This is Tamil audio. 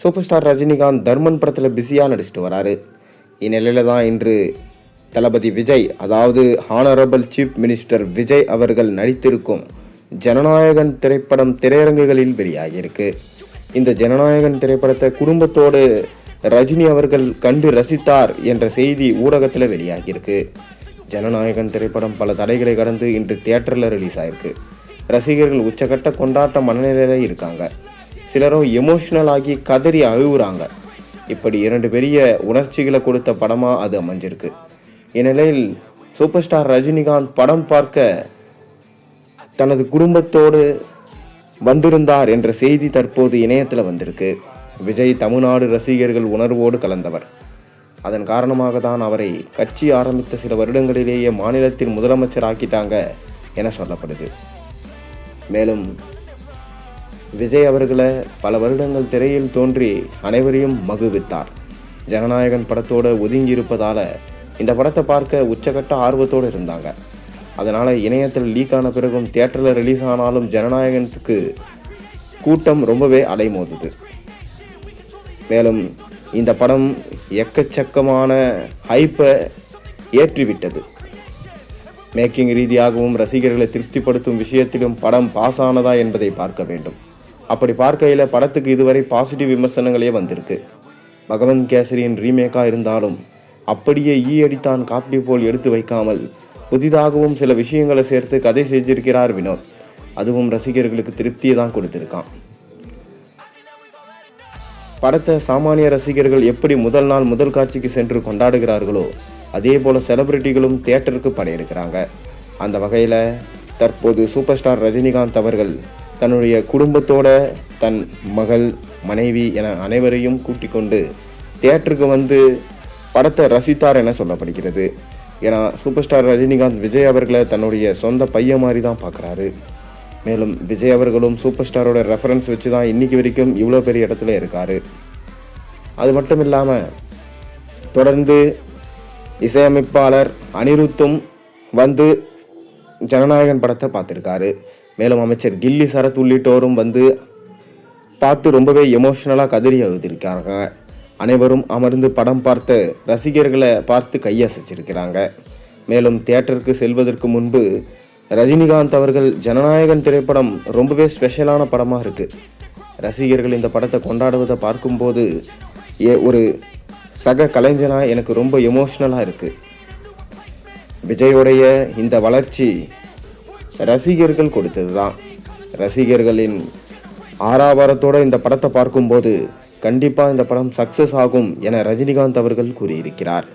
சூப்பர் ஸ்டார் ரஜினிகாந்த் தர்மன் படத்தில் பிஸியாக நடிச்சிட்டு வராரு. இந்நிலையில தான் இன்று தளபதி விஜய், அதாவது ஹானரபிள் சீஃப் மினிஸ்டர் விஜய் அவர்கள் நடித்திருக்கும் ஜனநாயகன் திரைப்படம் திரையரங்குகளில் வெளியாகியிருக்கு. இந்த ஜனநாயகன் திரைப்படத்தை குடும்பத்தோடு ரஜினி அவர்கள் கண்டு ரசித்தார் என்ற செய்தி ஊடகத்தில் வெளியாகியிருக்கு. ஜனநாயகன் திரைப்படம் பல தடைகளை கடந்து இன்று தியேட்டரில் ரிலீஸ் ஆகிருக்கு. ரசிகர்கள் உச்சகட்ட கொண்டாட்ட மனநிலையில் இருக்காங்க. சிலரும் எமோஷனல் ஆகி கதறி அழுகுறாங்க. இப்படி இரண்டு பெரிய உணர்ச்சிகளை கொடுத்த படமாக அது அமைஞ்சிருக்கு. இந்நிலையில் சூப்பர் ஸ்டார் ரஜினிகாந்த் படம் பார்க்க தனது குடும்பத்தோடு வந்திருந்தார் என்ற செய்தி தற்போது இணையத்தில் வந்திருக்கு. விஜய் தமிழ்நாடு ரசிகர்கள் உணர்வோடு கலந்தவர். அதன் காரணமாக தான் அவரை கட்சி ஆரம்பித்த சில வருடங்களிலேயே மாநிலத்தின் முதலமைச்சர் ஆக்கிட்டாங்க என சொல்லப்படுது. மேலும் விஜய் அவர்களை பல வருடங்கள் திரையில் தோன்றி அனைவரையும் மகிழ்வித்தார். ஜனநாயகன் படத்தோடு ஒதுங்கி இருப்பதால் இந்த படத்தை பார்க்க உச்சகட்ட ஆர்வத்தோடு இருந்தாங்க. அதனால் இணையத்தில் லீக் ஆன பிறகும் தியேட்டரில் ரிலீஸ் ஆனாலும் ஜனநாயகனுக்கு கூட்டம் ரொம்பவே அலைமோதுது. மேலும் இந்த படம் எக்கச்சக்கமான ஹைப்பை ஏற்றிவிட்டது. மேக்கிங் ரீதியாகவும் ரசிகர்களை திருப்திப்படுத்தும் விஷயத்திலும் படம் பாஸ் ஆனதா என்பதை பார்க்க வேண்டும். அப்படி பார்க்கையில் படத்துக்கு இதுவரை பாசிட்டிவ் விமர்சனங்களே வந்திருக்கு. பகவந்த் கேசரியின் ரீமேக்காக இருந்தாலும் அப்படியே அடித்தான் காப்பி போல் எடுத்து வைக்காமல் புதிதாகவும் சில விஷயங்களை சேர்த்து கதை செஞ்சிருக்கிறார் வினோத். அதுவும் ரசிகர்களுக்கு திருப்தியை தான் கொடுத்திருக்கான். படத்தை சாமானிய ரசிகர்கள் எப்படி முதல் நாள் முதல் காட்சிக்கு சென்று கொண்டாடுகிறார்களோ அதே போல செலிபிரிட்டிகளும் தியேட்டருக்கு படையெடுக்கிறாங்க. அந்த வகையில் தற்போது சூப்பர் ஸ்டார் ரஜினிகாந்த் அவர்கள் தன்னுடைய குடும்பத்தோட தன் மகள், மனைவி என அனைவரையும் கூட்டிக் கொண்டு தியேட்டருக்கு வந்து படத்தை ரசித்தார் என சொல்லப்படுகிறது. ஏன்னா சூப்பர் ஸ்டார் ரஜினிகாந்த் விஜய் அவர்களை தன்னுடைய சொந்த பையன் மாதிரி தான் பார்க்குறாரு. மேலும் விஜய் அவர்களும் சூப்பர் ஸ்டாரோட ரெஃபரன்ஸ் வச்சு தான் இன்றைக்கி வரைக்கும் இவ்வளோ பெரிய இடத்துல இருக்கார். அது மட்டும் இல்லாமல் தொடர்ந்து இசையமைப்பாளர் அனிருத்தும் வந்து ஜனநாயகன் படத்தை பார்த்துருக்காரு. மேலும் அமைச்சர் கில்லி சரத் உள்ளிட்டோரும் வந்து பார்த்து ரொம்பவே எமோஷ்னலாக கதறி எழுதியிருக்காங்க. அனைவரும் அமர்ந்து படம் பார்த்த ரசிகர்களை பார்த்து கையசைச்சிருக்கிறாங்க. மேலும் தியேட்டருக்கு செல்வதற்கு முன்பு ரஜினிகாந்த் அவர்கள் ஜனநாயகன் திரைப்படம் ரொம்பவே ஸ்பெஷலான படமாக இருக்குது. ரசிகர்கள் இந்த படத்தை கொண்டாடுவதை பார்க்கும்போது ஒரு சக கலைஞனாக எனக்கு ரொம்ப எமோஷ்னலாக இருக்குது. விஜயோடைய இந்த வளர்ச்சி ரசிகர்கள் கொடுத்தது தான். ரசிகர்களின் ஆரவாரத்தோடு இந்த படத்தை பார்க்கும்போது கண்டிப்பாக இந்த படம் சக்ஸஸ் ஆகும் என ரஜினிகாந்த் அவர்கள் கூறியிருக்கிறார்.